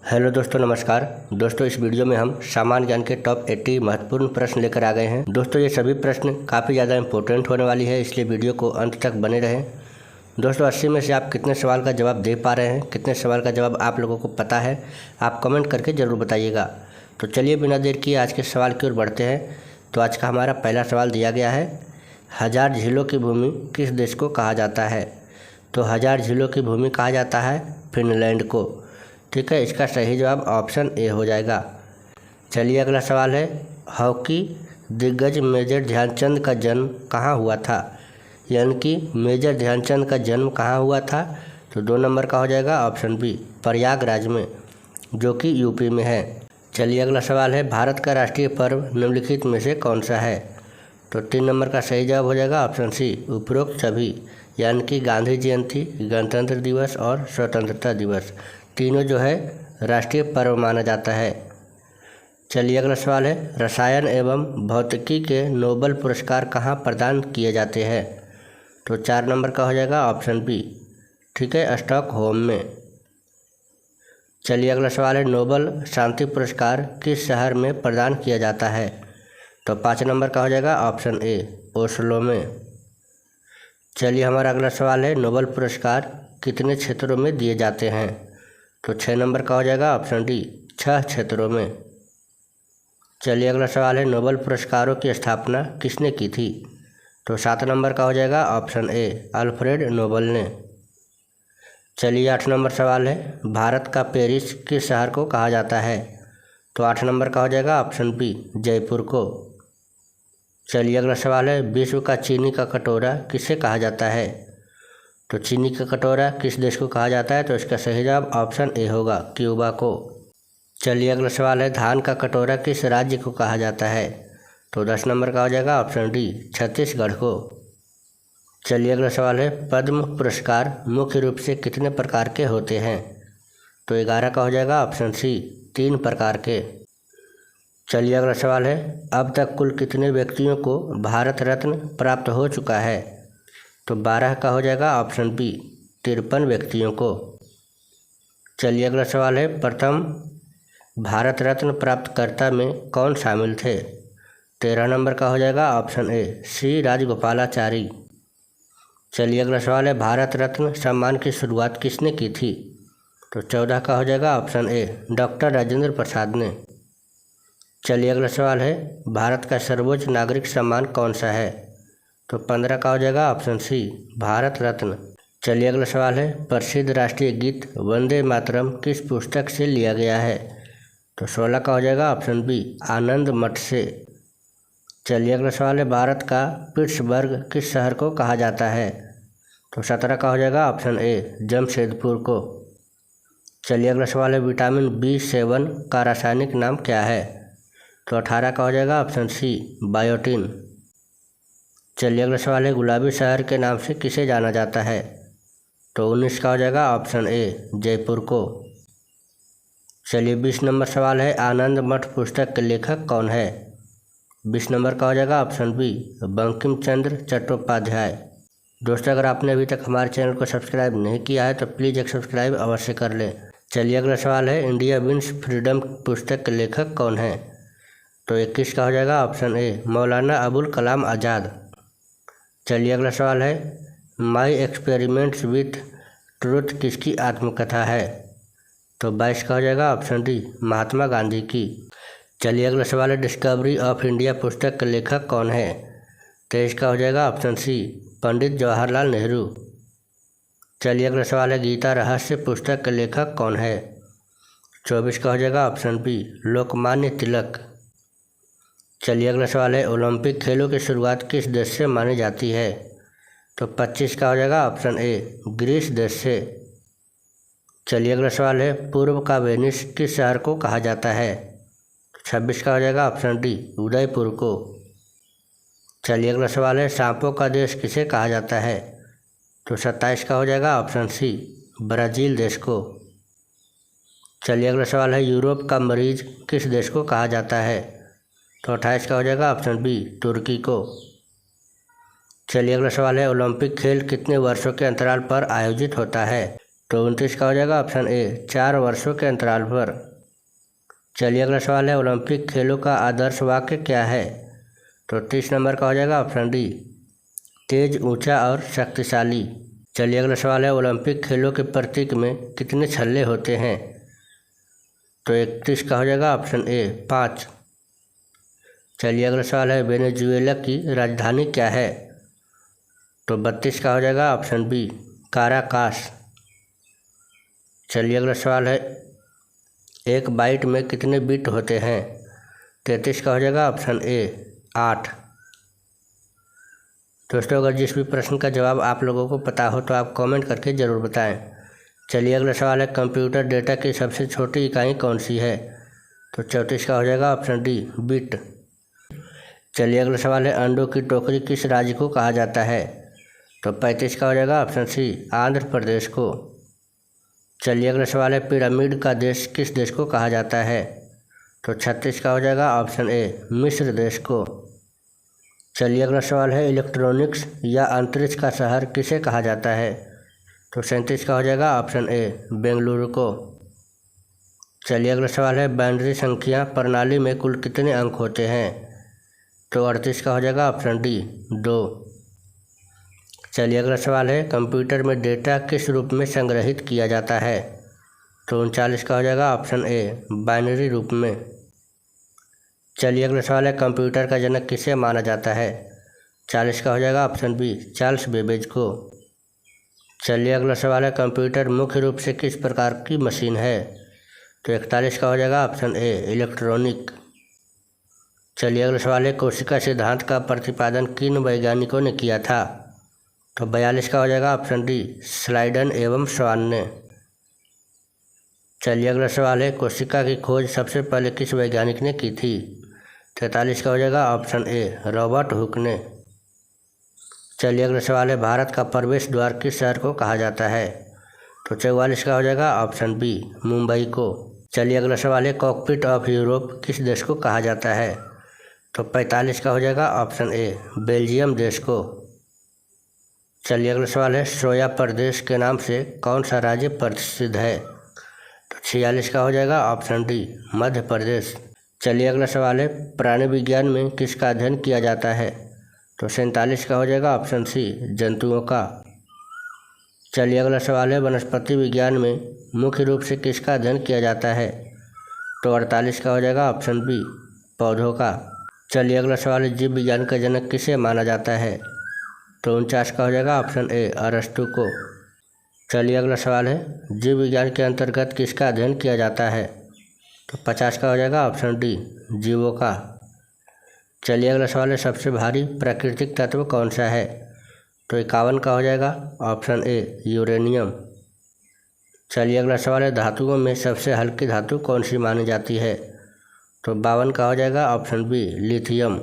Hello दोस्तों, नमस्कार। दोस्तों, इस वीडियो में हम सामान्य ज्ञान के टॉप 80 महत्वपूर्ण प्रश्न लेकर आ गए हैं। दोस्तों, ये सभी प्रश्न काफ़ी ज़्यादा इंपॉर्टेंट होने वाली है, इसलिए वीडियो को अंत तक बने रहें। दोस्तों, 80 में से आप कितने सवाल का जवाब दे पा रहे हैं, कितने सवाल का जवाब आप लोगों को पता है, आप कमेंट करके ज़रूर बताइएगा। तो चलिए बिना देर किए आज के सवाल की ओर बढ़ते हैं। तो आज का हमारा पहला सवाल दिया गया है, 1000 झीलों की भूमि किस देश को कहा जाता है? तो 1000 झीलों की भूमि कहा जाता है फिनलैंड को। ठीक है, इसका सही जवाब ऑप्शन ए हो जाएगा। चलिए अगला सवाल है, हॉकी दिग्गज मेजर ध्यानचंद का जन्म कहाँ हुआ था? यानी कि मेजर ध्यानचंद का जन्म कहाँ हुआ था? तो 2 नंबर का हो जाएगा ऑप्शन बी, प्रयागराज में, जो कि यूपी में है। चलिए अगला सवाल है, भारत का राष्ट्रीय पर्व निम्नलिखित में से कौन सा है? तो 3 नंबर का सही जवाब हो जाएगा ऑप्शन सी, उपरोक्त सभी, यानी कि गांधी जयंती, गणतंत्र दिवस और स्वतंत्रता दिवस, तीनों जो है राष्ट्रीय पर्व माना जाता है। चलिए अगला सवाल है, रसायन एवं भौतिकी के नोबेल पुरस्कार कहाँ प्रदान किए जाते हैं? तो 4 नंबर का हो जाएगा ऑप्शन बी, ठीक है, स्टॉकहोम में। चलिए अगला सवाल है, नोबेल शांति पुरस्कार किस शहर में प्रदान किया जाता है? तो 5 नंबर का हो जाएगा ऑप्शन ए, ओस्लो में। चलिए हमारा अगला सवाल है, नोबेल पुरस्कार कितने क्षेत्रों में दिए जाते हैं? तो 6 नंबर का हो जाएगा ऑप्शन डी, 6 क्षेत्रों में। चलिए अगला सवाल है, नोबेल पुरस्कारों की स्थापना किसने की थी? तो 7 नंबर का हो जाएगा ऑप्शन ए, अल्फ्रेड नोबेल ने। चलिए 8 नंबर सवाल है, भारत का पेरिस किस शहर को कहा जाता है? तो 8 नंबर का हो जाएगा ऑप्शन बी, जयपुर को। चलिए अगला सवाल है, विश्व का चीनी का कटोरा किसे कहा जाता है? तो चीनी का कटोरा किस देश को कहा जाता है? तो इसका सही जवाब ऑप्शन ए होगा, क्यूबा को। चलिए अगला सवाल है, धान का कटोरा किस राज्य को कहा जाता है? तो 10 नंबर का हो जाएगा ऑप्शन डी, छत्तीसगढ़ को। चलिए अगला सवाल है, पद्म पुरस्कार मुख्य रूप से कितने प्रकार के होते हैं? तो 11 का हो जाएगा ऑप्शन सी, 3 प्रकार के। चलिए अगला सवाल है, अब तक कुल कितने व्यक्तियों को भारत रत्न प्राप्त हो चुका है? तो 12 का हो जाएगा ऑप्शन बी, 53 व्यक्तियों को। चलिए अगला सवाल है, प्रथम भारत रत्न प्राप्तकर्ता में कौन शामिल थे? 13 नंबर का हो जाएगा ऑप्शन ए, श्री राजगोपालाचारी। चलिए अगला सवाल है, भारत रत्न सम्मान की शुरुआत किसने की थी? तो 14 का हो जाएगा option A, doctor Rajendra Prasad ने। चलिए अगला सवाल है, भारत का सर्वोच्च नागरिक सम्मान कौन सा है? तो 15 का हो जाएगा ऑप्शन सी, भारत रत्न। चलिए अगला सवाल है, प्रसिद्ध राष्ट्रीय गीत वंदे मातरम किस पुस्तक से लिया गया है? तो 16 का हो जाएगा ऑप्शन बी, आनंद मठ से। चलिए अगला सवाल है, भारत का पिट्सबर्ग किस शहर को कहा जाता है? तो 17 का हो जाएगा ऑप्शन ए, जमशेदपुर को। चलिए अगला सवाल है, विटामिन B7 का रासायनिक नाम क्या है? तो 18 का हो जाएगा ऑप्शन सी, बायोटिन। चलिए अगला सवाल है, गुलाबी शहर के नाम से किसे जाना जाता है? तो 19 का हो जाएगा ऑप्शन ए, जयपुर को। चलिए 20 नंबर सवाल है, आनंद मठ पुस्तक के लेखक कौन है? 20 नंबर का हो जाएगा ऑप्शन बी, बंकिम चंद्र चट्टोपाध्याय। दोस्तों, अगर आपने अभी तक हमारे चैनल को सब्सक्राइब नहीं किया है तो प्लीज़ एक सब्सक्राइब अवश्य कर लें। चलिए अगला सवाल है, इंडिया विंस फ्रीडम पुस्तक के लेखक कौन है? तो 21 का हो जाएगा ऑप्शन ए, मौलाना अबुल कलाम आज़ाद। चलिए अगला सवाल है, माई एक्सपेरिमेंट्स विथ ट्रूथ किसकी आत्मकथा है? तो 22 का हो जाएगा ऑप्शन डी, महात्मा गांधी की। चलिए अगला सवाल है, डिस्कवरी ऑफ इंडिया पुस्तक के लेखक कौन है? 23 का हो जाएगा ऑप्शन सी, पंडित जवाहरलाल नेहरू। चलिए अगला सवाल है, गीता रहस्य पुस्तक के लेखक कौन है? 24 का हो जाएगा ऑप्शन बी, लोकमान्य तिलक। चलिए अगला सवाल है, ओलंपिक खेलों की शुरुआत किस देश से मानी जाती है? तो 25 का हो जाएगा ऑप्शन ए, ग्रीस देश से। चलिए अगला सवाल है, पूर्व का वेनिस किस शहर को कहा जाता है? 26 का हो जाएगा ऑप्शन डी, उदयपुर को। चलिए अगला सवाल है, सांपों का देश किसे कहा जाता है? तो 27 का हो जाएगा ऑप्शन सी, ब्राज़ील देश को। चलिए अगला सवाल है, यूरोप का मरीज किस देश को कहा जाता है? तो 28 का हो जाएगा ऑप्शन बी, तुर्की को। चलिए अगला सवाल है, ओलंपिक खेल कितने वर्षों के अंतराल पर आयोजित होता है? तो 29 का हो जाएगा ऑप्शन ए 4 वर्षों के अंतराल पर। चलिए अगला सवाल है, ओलंपिक खेलों का आदर्श वाक्य क्या है? तो 30 नंबर का हो जाएगा ऑप्शन डी तेज, ऊंचा और शक्तिशाली। चलिए अगला सवाल है, ओलंपिक खेलों के प्रतीक में कितने छल्ले होते हैं? तो 31 का हो जाएगा ऑप्शन ए 5। चलिए अगला सवाल है, वेनेजुएला की राजधानी क्या है? तो 32 का हो जाएगा ऑप्शन बी काराकास। चलिए अगला सवाल है, एक बाइट में कितने बिट होते हैं? 33 का हो जाएगा ऑप्शन ए 8। दोस्तों अगर जिस भी प्रश्न का जवाब आप लोगों को पता हो तो आप कमेंट करके ज़रूर बताएं। चलिए अगला सवाल है, कंप्यूटर डेटा की सबसे छोटी इकाई कौन सी है? तो 34 का हो जाएगा ऑप्शन डी बिट। चलिए अगला सवाल है, अंडों की टोकरी किस राज्य को कहा जाता है? तो 35 का हो जाएगा ऑप्शन सी आंध्र प्रदेश को। चलिए अगला सवाल है, पिरामिड का देश किस देश को कहा जाता है? तो 36 का हो जाएगा ऑप्शन ए मिस्र देश को। चलिए अगला सवाल है, इलेक्ट्रॉनिक्स या अंतरिक्ष का शहर किसे कहा जाता है? तो 37 का हो जाएगा ऑप्शन ए बेंगलुरु को। चलिए अगला सवाल है, बाइनरी संख्या प्रणाली में कुल कितने अंक होते हैं? तो 38 का हो जाएगा ऑप्शन डी 2। चलिए अगला सवाल है, कंप्यूटर में डेटा किस रूप में संग्रहित किया जाता है? तो 39 का हो जाएगा ऑप्शन ए बाइनरी रूप में। चलिए अगला सवाल है, कंप्यूटर का जनक किसे माना जाता है? 40 का हो जाएगा ऑप्शन बी चार्ल्स बेबेज को। चलिए अगला सवाल है, कंप्यूटर मुख्य रूप से किस प्रकार की मशीन है? तो 41 का हो जाएगा ऑप्शन ए इलेक्ट्रॉनिक। चलिए अगला सवाल है, कोशिका सिद्धांत का प्रतिपादन किन वैज्ञानिकों ने किया था? तो 42 का हो जाएगा ऑप्शन डी स्लाइडन एवं स्वान ने। चलिए अगला सवाल है, कोशिका की खोज सबसे पहले किस वैज्ञानिक ने की थी? 43 का हो जाएगा ऑप्शन ए रॉबर्ट हुक ने। चलिए अगला सवाल है, भारत का प्रवेश द्वार किस शहर को कहा जाता है? तो 44 का हो जाएगा ऑप्शन बी मुंबई को। चलिए अगला सवाल है, कॉकपिट ऑफ यूरोप किस देश को कहा जाता है? तो 45 का हो जाएगा ऑप्शन ए बेल्जियम देश को। चलिए अगला सवाल है, सोया प्रदेश के नाम से कौन सा राज्य प्रसिद्ध है? तो 46 का हो जाएगा ऑप्शन डी मध्य प्रदेश। चलिए अगला सवाल है, प्राणी विज्ञान में किसका अध्ययन किया जाता है? तो 47 का हो जाएगा ऑप्शन सी जंतुओं का। चलिए अगला सवाल है, वनस्पति विज्ञान में मुख्य रूप से किसका अध्ययन किया जाता है? तो 48 का हो जाएगा ऑप्शन बी पौधों का। चलिए अगला सवाल है, जीव विज्ञान का जनक किसे माना जाता है? तो 49 का हो जाएगा ऑप्शन ए अरस्तु को। चलिए अगला सवाल है, जीव विज्ञान के अंतर्गत किसका अध्ययन किया जाता है? तो 50 का हो जाएगा ऑप्शन डी जीवों का। चलिए अगला सवाल है, सबसे भारी प्राकृतिक तत्व कौन सा है? तो 51 का हो जाएगा ऑप्शन ए यूरेनियम। चलिए अगला सवाल है, धातुओं में सबसे हल्की धातु कौन सी मानी जाती है? तो 52 का हो जाएगा ऑप्शन बी लिथियम।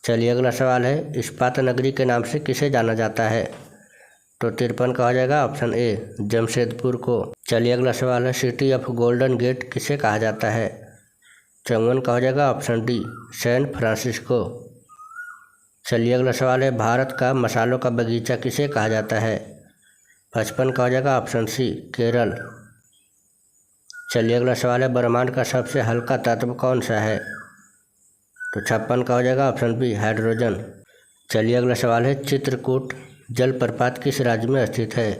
चलिए अगला सवाल है, इस्पात नगरी के नाम से किसे जाना जाता है? तो 53 का हो जाएगा ऑप्शन ए जमशेदपुर को। चलिए अगला सवाल है, सिटी ऑफ गोल्डन गेट किसे कहा जाता है? 54 का हो जाएगा ऑप्शन डी सैन फ्रांसिस्को। चलिए अगला सवाल है, भारत का मसालों का बगीचा किसे कहा जाता है? 55 का हो जाएगा ऑप्शन सी केरल। चलिए अगला सवाल है, ब्रह्मांड का सबसे हल्का तत्व कौन सा है? तो 56 का हो जाएगा ऑप्शन बी हाइड्रोजन। चलिए अगला सवाल है, चित्रकूट जलप्रपात किस राज्य में स्थित है?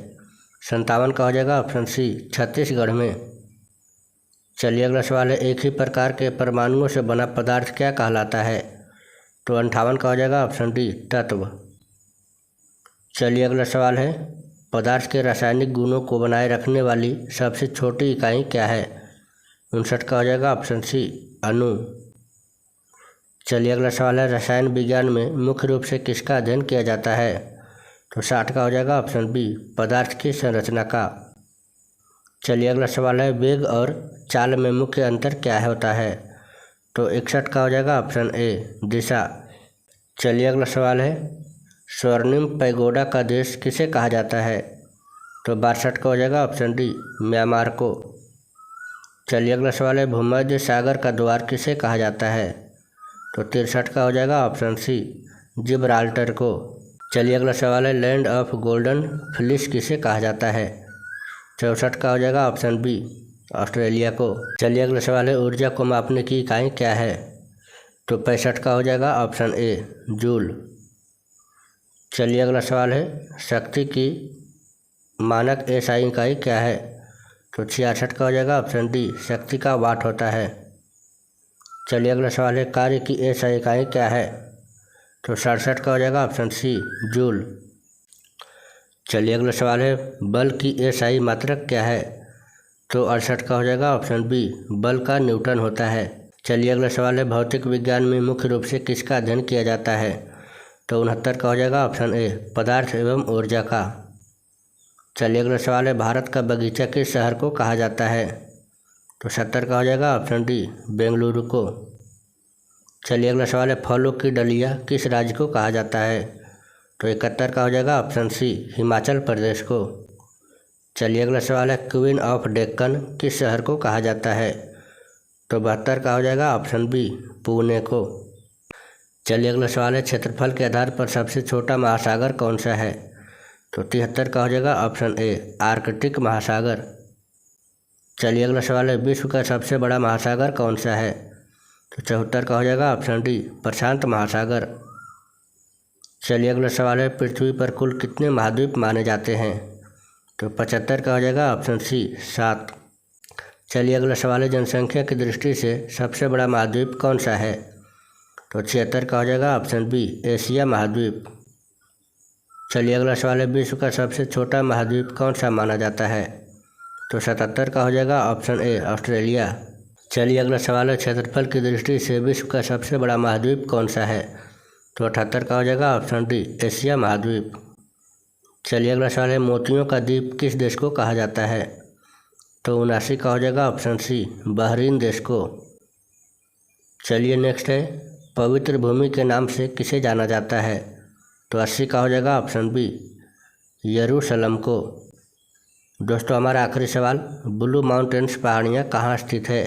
57 का हो जाएगा ऑप्शन सी छत्तीसगढ़ में। चलिए अगला सवाल है, एक ही प्रकार के परमाणुओं से बना पदार्थ क्या कहलाता है? तो 58 का हो जाएगा ऑप्शन डी तत्व। चलिए अगला सवाल है, पदार्थ के रासायनिक गुणों को बनाए रखने वाली सबसे छोटी इकाई क्या है? 59 का हो जाएगा ऑप्शन सी अणु। चलिए अगला सवाल है, रसायन विज्ञान में मुख्य रूप से किसका अध्ययन किया जाता है? तो 60 का हो जाएगा ऑप्शन बी पदार्थ की संरचना का। चलिए अगला सवाल है, वेग और चाल में मुख्य अंतर क्या होता है? तो 61 का हो जाएगा ऑप्शन ए दिशा। चलिए अगला सवाल है, स्वर्णिम पैगोडा का देश किसे कहा जाता है? तो 62 का हो जाएगा ऑप्शन डी म्यांमार को। चलिए अगला सवाल है, भूमध्य सागर का द्वार किसे कहा जाता है? तो 63 का हो जाएगा ऑप्शन सी जिब्राल्टर को। चलिए अगला सवाल है, लैंड ऑफ गोल्डन फ्लिस किसे कहा जाता है? 64 का हो जाएगा ऑप्शन बी ऑस्ट्रेलिया को। चलिए अगला सवाल है, ऊर्जा को मापने की इकाई क्या है? तो 65 का हो जाएगा ऑप्शन ए जूल। चलिए अगला सवाल है, शक्ति की मानक एसआई इकाई क्या है? तो 66 का हो जाएगा ऑप्शन डी शक्ति का वाट होता है। चलिए अगला सवाल है, कार्य की एसआई इकाई क्या है? तो 67 का हो जाएगा ऑप्शन सी जूल। चलिए अगला सवाल है, बल की एसआई मात्रक क्या है? तो 68 का हो जाएगा ऑप्शन बी बल का न्यूटन होता है। चलिए अगला सवाल है, भौतिक विज्ञान में मुख्य रूप से किसका अध्ययन किया जाता है? तो 69 का हो जाएगा ऑप्शन ए पदार्थ एवं ऊर्जा का। चलिए अगला सवाल है, भारत का बगीचा किस शहर को कहा जाता है? तो 70 का हो जाएगा ऑप्शन डी बेंगलुरु को। चलिए अगला सवाल है, फलों की डलिया किस राज्य को कहा जाता है? तो 71 का हो जाएगा ऑप्शन सी हिमाचल प्रदेश को। चलिए अगला सवाल है, क्वीन ऑफ डेक्कन किस शहर को कहा जाता है? तो 72 का हो जाएगा ऑप्शन बी पुणे को। चलिए अगला सवाल है, क्षेत्रफल के आधार पर सबसे छोटा महासागर कौन सा है? तो 73 का हो जाएगा ऑप्शन ए आर्कटिक महासागर। चलिए अगला सवाल है, विश्व का सबसे बड़ा महासागर कौन सा है? तो 74 का हो जाएगा ऑप्शन डी प्रशांत महासागर। चलिए अगला सवाल है, पृथ्वी पर कुल कितने महाद्वीप माने जाते हैं? तो 75 का हो जाएगा ऑप्शन सी 7। चलिए अगला सवाल है, जनसंख्या की दृष्टि से सबसे बड़ा महाद्वीप कौन सा है? तो 76 का हो जाएगा ऑप्शन बी एशिया महाद्वीप। चलिए अगला सवाल है, विश्व का सबसे छोटा महाद्वीप कौन सा माना जाता है? तो 77 का हो जाएगा ऑप्शन ए ऑस्ट्रेलिया। चलिए अगला सवाल है, क्षेत्रफल की दृष्टि से विश्व का सबसे बड़ा महाद्वीप कौन सा है? तो 78 का हो जाएगा ऑप्शन डी एशिया महाद्वीप। चलिए अगला सवाल है, मोतियों का द्वीप किस देश को कहा जाता है? तो 79 का हो जाएगा ऑप्शन सी बहरीन देश को। चलिए नेक्स्ट है, पवित्र भूमि के नाम से किसे जाना जाता है? तो 80 का हो जाएगा ऑप्शन बी यरूशलेम को। दोस्तों हमारा आखिरी सवाल, ब्लू माउंटेन्स पहाड़ियाँ कहाँ स्थित है?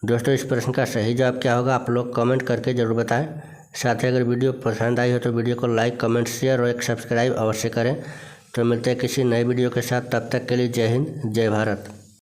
दोस्तों इस प्रश्न का सही जवाब क्या होगा आप लोग कमेंट करके ज़रूर बताएं। साथ ही अगर वीडियो पसंद आई हो तो वीडियो को लाइक कमेंट शेयर और एक सब्सक्राइब अवश्य करें। तो मिलते हैं किसी नए वीडियो के साथ, तब तक के लिए जय हिंद जय भारत।